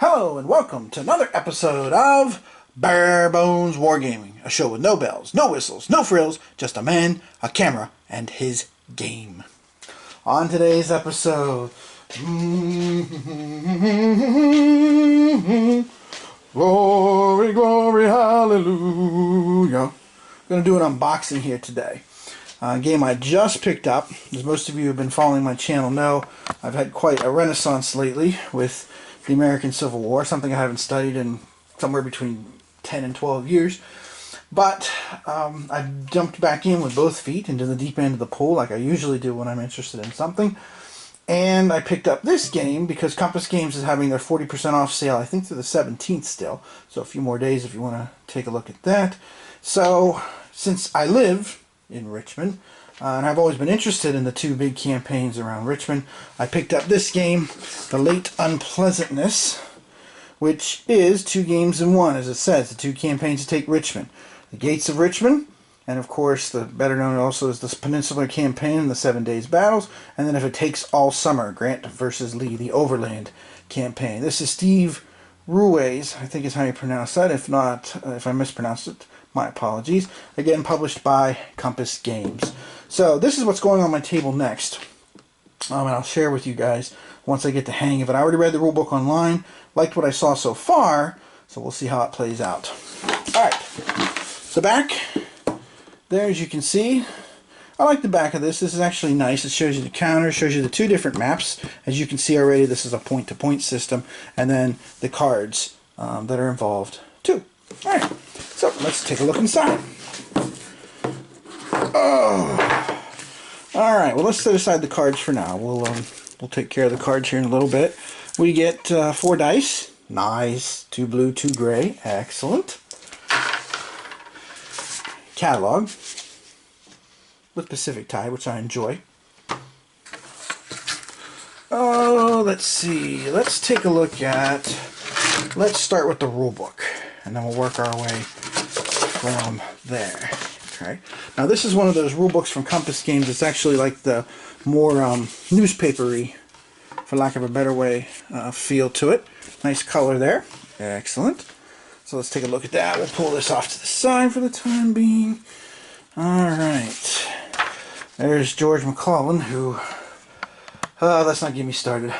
Hello and welcome to another episode of Bare Bones Wargaming, a show with no bells, no whistles, no frills, just a man, a camera, and his game. On today's episode, glory, glory, hallelujah. I'm going to do an unboxing here today. A game I just picked up. As most of you who have been following my channel know, I've had quite a renaissance lately with the American Civil War, something I haven't studied in somewhere between 10 and 12 years. But I jumped back in with both feet into the deep end of the pool like I usually do when I'm interested in something. And I picked up this game because Compass Games is having their 40% off sale, I think through the 17th still. So a few more days if you want to take a look at that. So since I live in Richmond, and I've always been interested in the two big campaigns around Richmond, I picked up this game, The Late Unpleasantness, which is 2 games in 1, as it says, the 2 campaigns to take Richmond. The Gates of Richmond, and of course, the better known also as the Peninsular Campaign and the 7 Days Battles, and then If It Takes All Summer, Grant versus Lee, the Overland Campaign. This is Steve Ruiz, I think is how you pronounce that. If not, if I mispronounced it, my apologies. Again, published by Compass Games. So this is what's going on my table next, and I'll share with you guys once I get the hang of it. I already read the rulebook online, liked what I saw so far, so we'll see how it plays out. Alright, the back, there as you can see, I like the back of this. This is actually nice. It shows you the counter, shows you the 2 different maps. As you can see already, this is a point-to-point system, and then the cards that are involved too. Alright, so let's take a look inside. Oh, all right. Well, let's set aside the cards for now. We'll take care of the cards here in a little bit. We get 4 dice. Nice. 2 blue, 2 gray. Excellent. Catalog with Pacific Tide, which I enjoy. Oh, let's see. Let's take a look at. Let's start with the rule book, and then we'll work our way from there. Okay. Now this is one of those rule books from Compass Games. It's actually like the more newspapery, for lack of a better way, feel to it. Nice color there. Excellent. So let's take a look at that. We'll pull this off to the side for the time being. Alright. There's George McClellan, who... let's not get me started.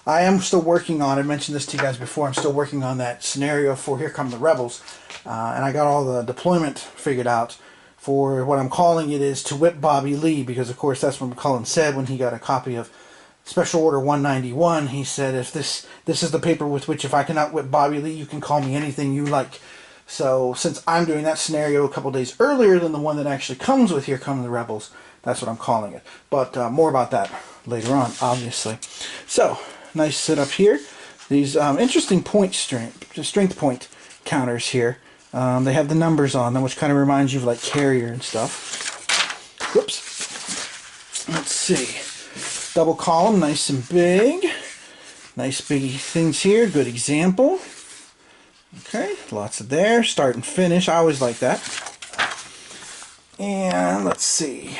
I am still working on, I mentioned this to you guys before, I'm still working on that scenario for Here Come the Rebels. And I got all the deployment figured out for what I'm calling it is to whip Bobby Lee, because of course that's what McClellan said when he got a copy of Special Order 191. He said, if this is the paper with which if I cannot whip Bobby Lee, you can call me anything you like. So since I'm doing that scenario a couple days earlier than the one that actually comes with Here Come the Rebels, that's what I'm calling it. But more about that later on, obviously. So, nice setup here. These interesting strength point counters here. They have the numbers on them, which kind of reminds you of like Carrier and stuff. Whoops. Let's see. Double column, nice and big. Nice big things here. Good example. Okay, lots of there. Start and finish. I always like that. And let's see.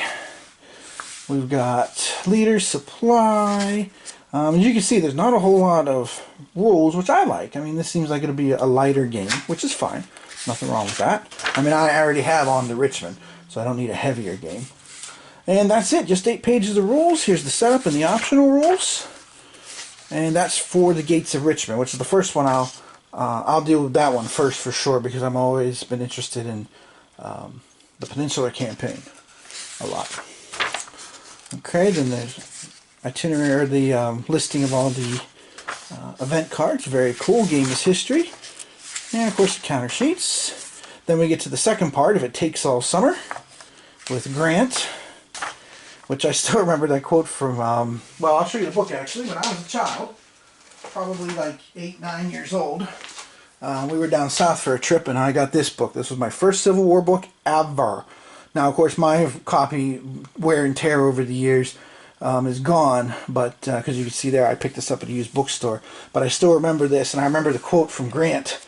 We've got leader, supply. As you can see, there's not a whole lot of rules, which I like. I mean, this seems like it'll be a lighter game, which is fine. Nothing wrong with that. I mean, I already have on to Richmond, so I don't need a heavier game. And that's it. Just 8 pages of rules. Here's the setup and the optional rules. And that's for the Gates of Richmond, which is the first one. I'll deal with that one first for sure, because I've always been interested in the Peninsular Campaign a lot. Okay, then there's itinerary, or the listing of all the event cards. Very cool. Game is history. And of course the counter sheets. Then we get to the second part, If It Takes All Summer, with Grant, which I still remember that quote from, well, I'll show you the book actually. When I was a child, probably like 8, 9 years old, we were down south for a trip and I got this book. This was my first Civil War book ever. Now, of course, my copy, wear and tear over the years, is gone, but because you can see there, I picked this up at a used bookstore. But I still remember this, and I remember the quote from Grant.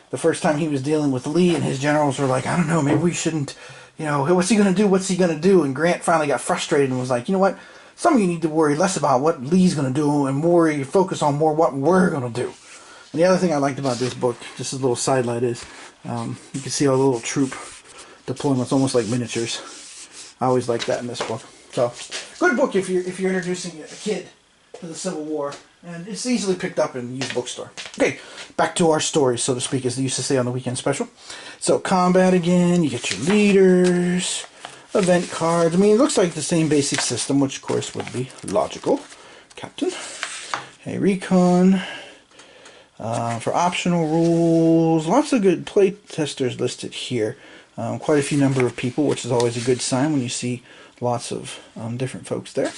The first time he was dealing with Lee, and his generals were like, I don't know, maybe we shouldn't, you know, what's he going to do, what's he going to do? And Grant finally got frustrated and was like, you know what, some of you need to worry less about what Lee's going to do and focus on more what we're going to do. And the other thing I liked about this book, just as a little sidelight, is you can see all the little troop deployments, almost like miniatures. I always like that in this book. So, good book if you're introducing a kid to the Civil War, and it's easily picked up in a used bookstore. Okay, back to our story, so to speak, as they used to say on the weekend special. So, combat again. You get your leaders, event cards. I mean, it looks like the same basic system, which of course would be logical. Captain. Hey, recon. For optional rules, lots of good play testers listed here. Quite a few number of people, which is always a good sign when you see lots of different folks there.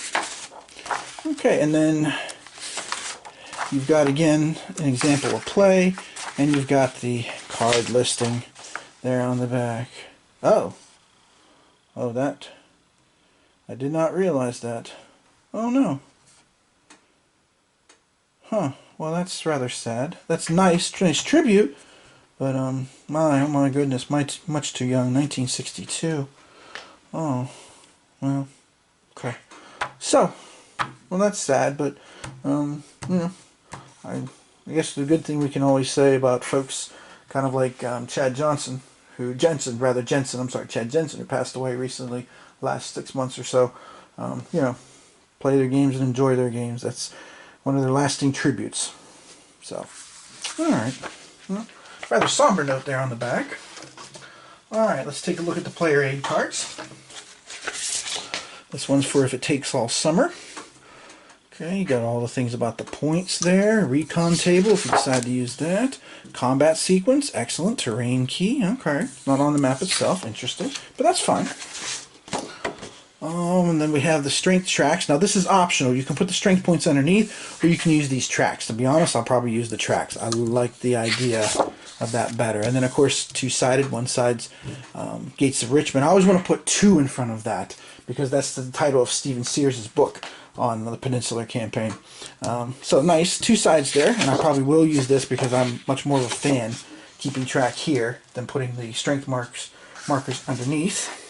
Okay, and then you've got again an example of play, and you've got the card listing there on the back. Oh, that I did not realize that. Oh no. Huh. Well, that's rather sad. That's nice tribute, but oh my goodness, much too young. 1962. Oh, well, okay. So, well, that's sad, but you know, I guess the good thing we can always say about folks, kind of like Chad Jensen, who passed away recently, last 6 months or so. You know, play their games and enjoy their games. That's one of their lasting tributes. So, alright. Well, rather somber note there on the back. Alright, let's take a look at the player aid cards. This one's for if it takes all summer. Okay, you got all the things about the points there. Recon table, if you decide to use that. Combat sequence, excellent. Terrain key, okay. Not on the map itself, interesting. But that's fine. And then we have the strength tracks. Now this is optional. You can put the strength points underneath, or you can use these tracks. To be honest, I'll probably use the tracks. I like the idea of that better. And then of course, two-sided. One side's Gates of Richmond. I always want to put 2 in front of that, because that's the title of Stephen Sears' book on the Peninsular Campaign. So nice, 2 sides there, and I probably will use this because I'm much more of a fan keeping track here than putting the strength markers underneath.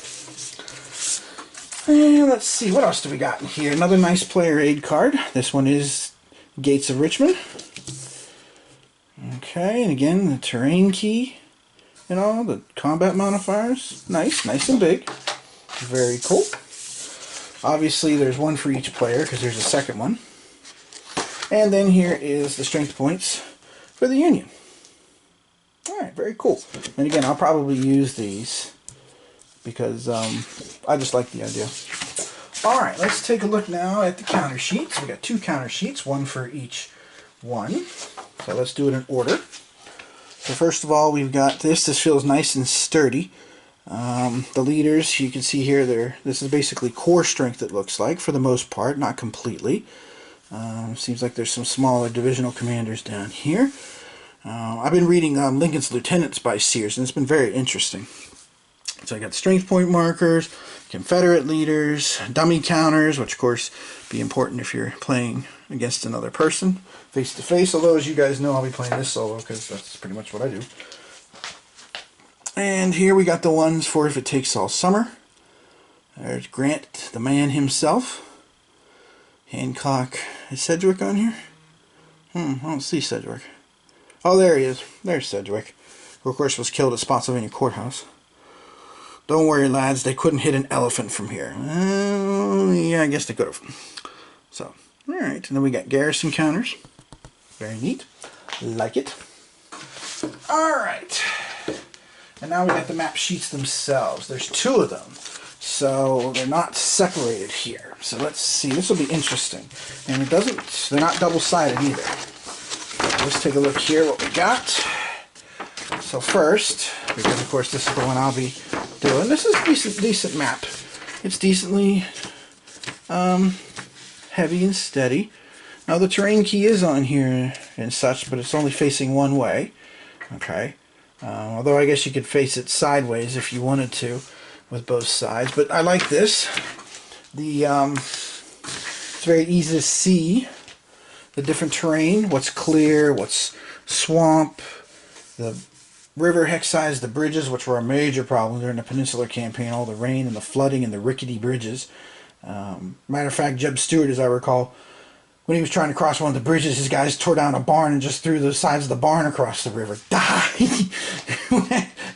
And let's see, what else do we got in here? Another nice player aid card. This one is Gates of Richmond. Okay, and again, the terrain key and all, the combat modifiers. Nice and big. Very cool. Obviously, there's one for each player because there's a second one. And then here is the strength points for the Union. Alright, very cool. And again, I'll probably use these because I just like the idea. Alright, let's take a look now at the counter sheets. We got 2 counter sheets, one for each one. So let's do it in order. So first of all, we've got this. This feels nice and sturdy. The leaders, you can see here, this is basically core strength, it looks like, for the most part, not completely. Seems like there's some smaller divisional commanders down here. I've been reading Lincoln's Lieutenants by Sears, and it's been very interesting. So I got strength point markers, Confederate leaders, dummy counters, which of course be important if you're playing against another person, face to face, although as you guys know I'll be playing this solo because that's pretty much what I do. And here we got the ones for if it takes all summer. There's Grant, the man himself. Hancock. Is Sedgwick on here? I don't see Sedgwick. Oh, there he is. There's Sedgwick, who of course was killed at Spotsylvania Courthouse. Don't worry, lads, they couldn't hit an elephant from here. Yeah, I guess they could have. So, alright, and then we got garrison counters. Very neat. Like it. Alright. And now we got the map sheets themselves. There's 2 of them. So they're not separated here. So let's see. This will be interesting. And they're not double-sided either. Let's take a look here what we got. So first, because of course this is the one I'll be doing. This is a decent map. It's decently heavy and steady. Now the terrain key is on here and such, but it's only facing one way. Okay. Although I guess you could face it sideways if you wanted to with both sides. But I like this. It's very easy to see the different terrain, what's clear, what's swamp, the river hex size, the bridges, which were a major problem during the Peninsular Campaign, all the rain and the flooding and the rickety bridges. Matter of fact, Jeb Stuart, as I recall, when he was trying to cross one of the bridges, his guys tore down a barn and just threw the sides of the barn across the river. Die!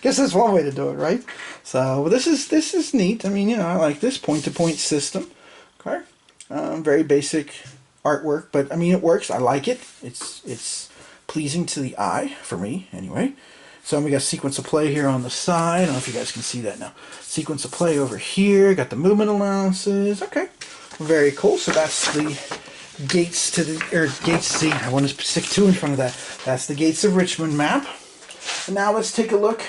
Guess that's one way to do it, right? So this is neat. I mean, you know, I like this point-to-point system. Okay, very basic artwork, but I mean, it works. I like it. It's pleasing to the eye for me, anyway. So we got sequence of play here on the side. I don't know if you guys can see that now. Sequence of play over here. Got the movement allowances. Okay, very cool. So that's the gates to the, or gates C. I want to stick 2 in front of that. That's the Gates of Richmond map. And now let's take a look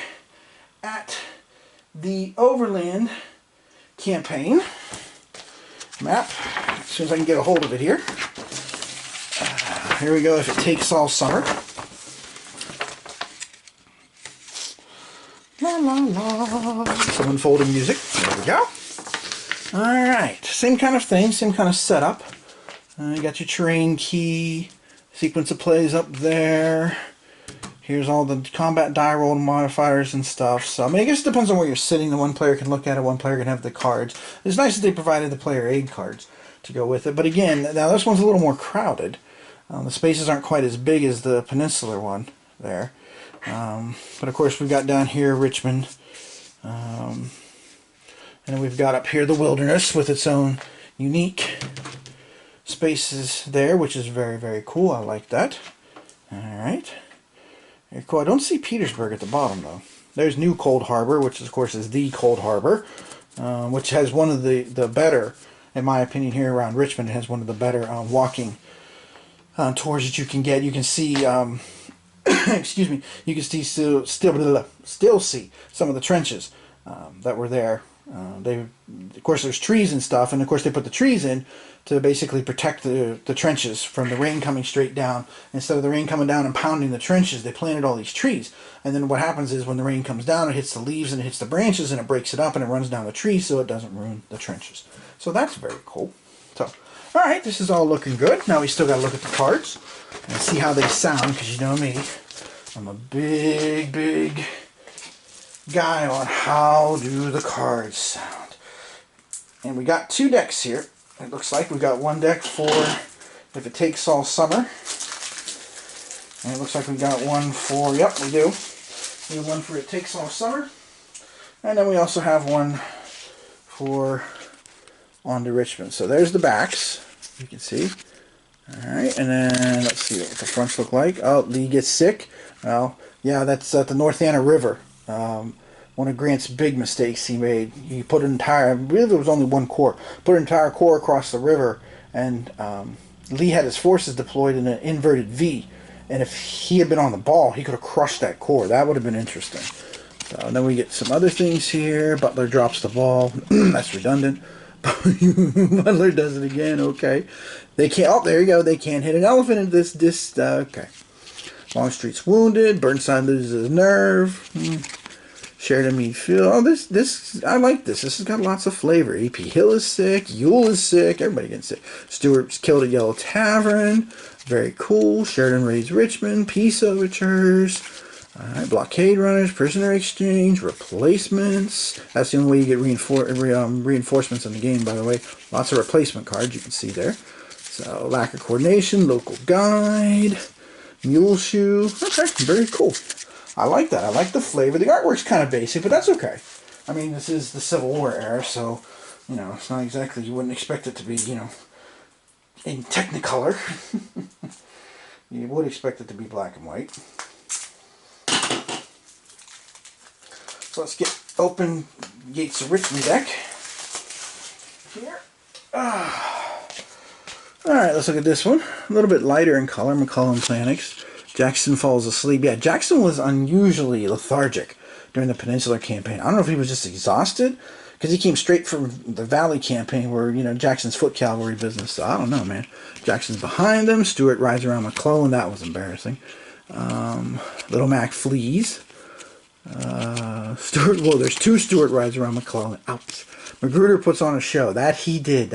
at the Overland campaign map. As soon as I can get a hold of it here. Here we go. If it takes all summer. La la la. Some unfolding music. There we go. Alright. Same kind of thing. Same kind of setup. You got your terrain key. Sequence of plays up there. Here's all the combat die roll modifiers and stuff. So, I mean, I guess it depends on where you're sitting. The one player can look at it. One player can have the cards. It's nice that they provided the player aid cards to go with it. But again, now this one's a little more crowded. The spaces aren't quite as big as the peninsular one there. But of course we've got down here Richmond, and then we've got up here the wilderness with its own unique spaces there, which is very, very cool. I like that. Alright, very cool. I don't see Petersburg at the bottom though. There's New Cold Harbor, which of course is the Cold Harbor, which has one of the better, in my opinion, here around Richmond. It has one of the better walking tours that you can get. You can see excuse me, you can see still see some of the trenches that were there. Of course, there's trees and stuff, and of course they put the trees in to basically protect the trenches from the rain coming straight down. Instead of the rain coming down and pounding the trenches, they planted all these trees. And then what happens is when the rain comes down, it hits the leaves and it hits the branches and it breaks it up and it runs down the tree so it doesn't ruin the trenches. So that's very cool. So, alright, this is all looking good. Now we still got to look at the cards and see how they sound, because you know me, I'm a big guy on how do the cards sound. And we got 2 decks here. It looks like we got one deck for If It Takes All Summer. And it looks like we got one for, yep, we do. We have one for It Takes All Summer. And then we also have one for On to Richmond. So there's the backs, you can see. Alright, and then let's see what the fronts look like. Oh, Lee gets sick. Well, yeah, that's at the North Anna River. One of Grant's big mistakes he made. He put an entire, I believe there was only one corps, put an entire corps across the river, and Lee had his forces deployed in an inverted V. And if he had been on the ball, he could have crushed that corps. That would have been interesting. So then we get some other things here. Butler drops the ball. That's redundant. Butler does it again. Okay. They can't. Oh, there you go. They can't hit an elephant in this. Okay. Longstreet's wounded. Burnside loses his nerve. Sheridan Meade Field. Oh, this. I like this. This has got lots of flavor. A.P. Hill is sick. Ewell is sick. Everybody gets sick. Stewart's killed at Yellow Tavern. Very cool. Sheridan raids Richmond. Peace overtures. Alright, blockade runners, prisoner exchange, replacements. That's the only way you get reinforcements in the game, by the way. Lots of replacement cards you can see there. So, lack of coordination, local guide, mule shoe. Okay, very cool. I like that. I like the flavor. The artwork's kind of basic, but that's okay. I mean, this is the Civil War era, so, you know, it's not exactly, you wouldn't expect it to be, you know, in Technicolor. You would expect it to be black and white. So let's get open Gates of Richmond deck here. Alright, let's look at this one. A little bit lighter in color, McCullough Planix. Jackson falls asleep. Yeah, Jackson was unusually lethargic during the Peninsular campaign. I don't know if he was just exhausted, because he came straight from the Valley campaign where, you know, Jackson's foot cavalry business. So I don't know, man. Jackson's behind them. Stewart rides around McClellan. That was embarrassing. Little Mac flees. Stewart, well, there's 2 Stewart rides around McClellan. Ouch. Magruder puts on a show. That he did.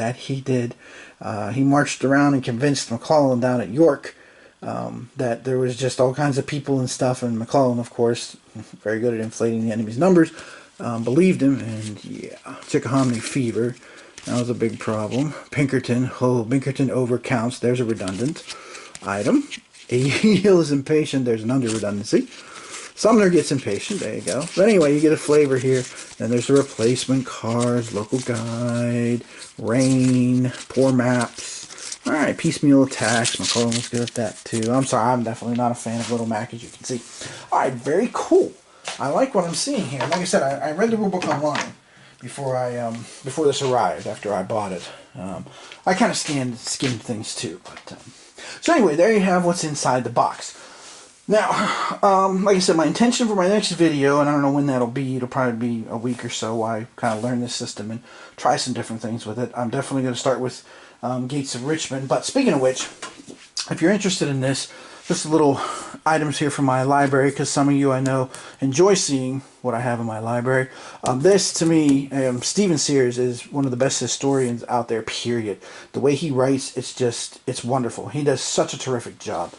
He marched around and convinced McClellan down at York that there was just all kinds of people and stuff, and McClellan, of course, very good at inflating the enemy's numbers, believed him, and yeah, Chickahominy fever. That was a big problem. Pinkerton. Oh, Pinkerton overcounts. There's a redundant item. Eel is impatient. There's an under redundancy. Sumner gets impatient. There you go. But anyway, you get a flavor here. Then there's the replacement cards, local guide, rain, poor maps. All right, piecemeal attacks. McCollum was good at that too. I'm sorry, I'm definitely not a fan of Little Mac, as you can see. All right, very cool. I like what I'm seeing here. Like I said, I read the rulebook online before this arrived. After I bought it, I kind of skimmed things too. But so anyway, there you have what's inside the box. Now, like I said, my intention for my next video, and I don't know when that'll be, it'll probably be a week or so while I kind of learn this system and try some different things with it. I'm definitely going to start with Gates of Richmond. But speaking of which, if you're interested in this, just little items here from my library, because some of you I know enjoy seeing what I have in my library. This, to me, Stephen Sears is one of the best historians out there, period. The way he writes, it's wonderful. He does such a terrific job.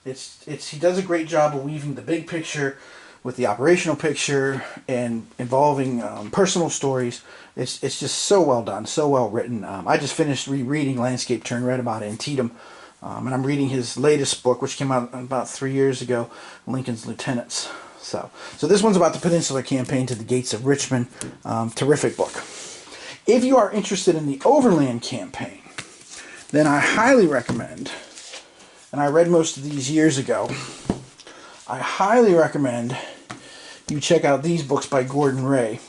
He does a great job of weaving the big picture with the operational picture and involving personal stories. It's just so well done, so well written. I just finished rereading Landscape Turn Red about Antietam, and I'm reading his latest book, which came out about 3 years ago, Lincoln's Lieutenants. So this one's about the Peninsular Campaign to the Gates of Richmond. Terrific book. If you are interested in the Overland Campaign, then I highly recommend, and I read most of these years ago, I highly recommend you check out these books by Gordon Ray,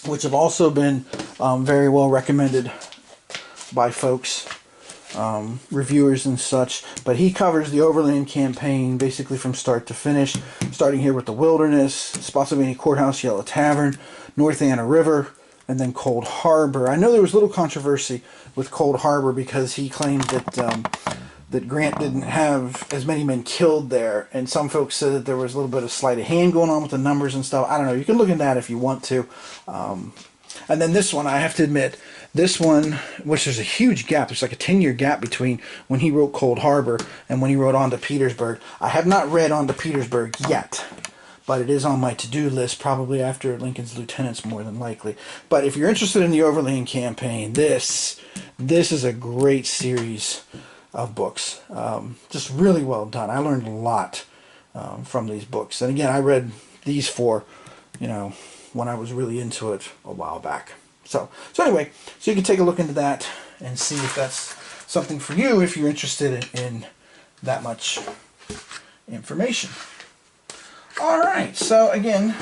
which have also been very well recommended by folks, reviewers and such. But he covers the Overland Campaign basically from start to finish, starting here with the Wilderness, Spotsylvania Courthouse, Yellow Tavern, North Anna River, and then Cold Harbor. I know there was little controversy with Cold Harbor because he claimed that Grant didn't have as many men killed there, and some folks said that there was a little bit of sleight of hand going on with the numbers and stuff. I don't know. You can look into that if you want to. And then this one, I have to admit, this one, which there's a huge gap, there's like a 10-year gap between when he wrote Cold Harbor and when he wrote On to Petersburg. I have not read On to Petersburg yet, but it is on my to-do list, probably after Lincoln's Lieutenants, more than likely. But if you're interested in the Overland Campaign, this is a great series of books. Just really well done. I learned a lot from these books. And again, I read these four, when I was really into it a while back. So anyway, so you can take a look into that and see if that's something for you if you're interested in that much information. All right, so again,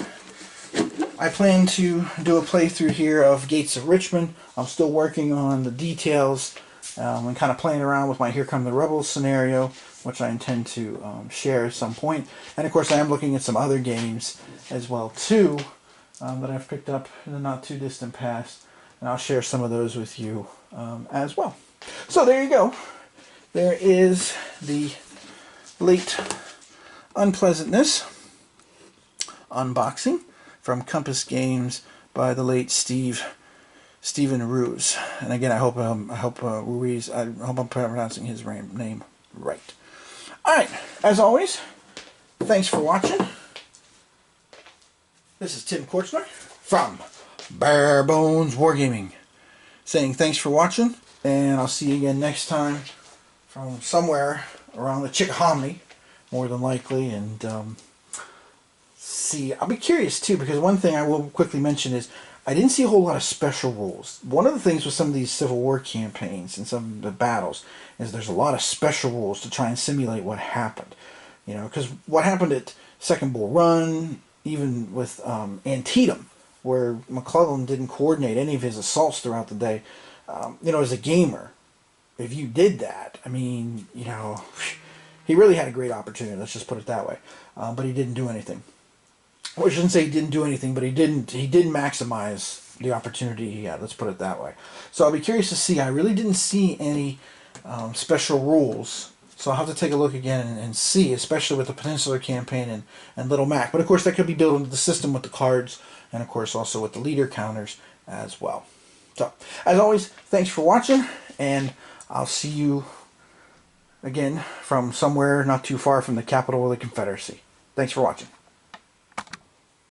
I plan to do a playthrough here of Gates of Richmond. I'm still working on the details and kind of playing around with my Here Come the Rebels scenario, which I intend to share at some point. And of course, I am looking at some other games as well too that I've picked up in the not too distant past, and I'll share some of those with you as well. So there you go. There is the late Unpleasantness unboxing from Compass Games by the late Stephen Ruiz. And again, I hope Ruiz, I hope I'm pronouncing his name right. All right, as always, thanks for watching. This is Tim Kortzner from Bare Bones Wargaming, saying thanks for watching, and I'll see you again next time from somewhere around the Chickahominy, more than likely. And I'll be curious too, because one thing I will quickly mention is I didn't see a whole lot of special rules. One of the things with some of these Civil War campaigns and some of the battles is there's a lot of special rules to try and simulate what happened. Because what happened at Second Bull Run, even with Antietam, where McClellan didn't coordinate any of his assaults throughout the day, as a gamer, if you did that, I mean, he really had a great opportunity, let's just put it that way. But he didn't do anything. Well, I shouldn't say he didn't do anything, but he didn't maximize the opportunity he had, let's put it that way. So I'll be curious to see. I really didn't see any special rules, so I'll have to take a look again and see, especially with the Peninsular Campaign and Little Mac. But of course, that could be built into the system with the cards, and of course also with the leader counters as well. So, as always, thanks for watching, and I'll see you again from somewhere not too far from the capital of the Confederacy. Thanks for watching.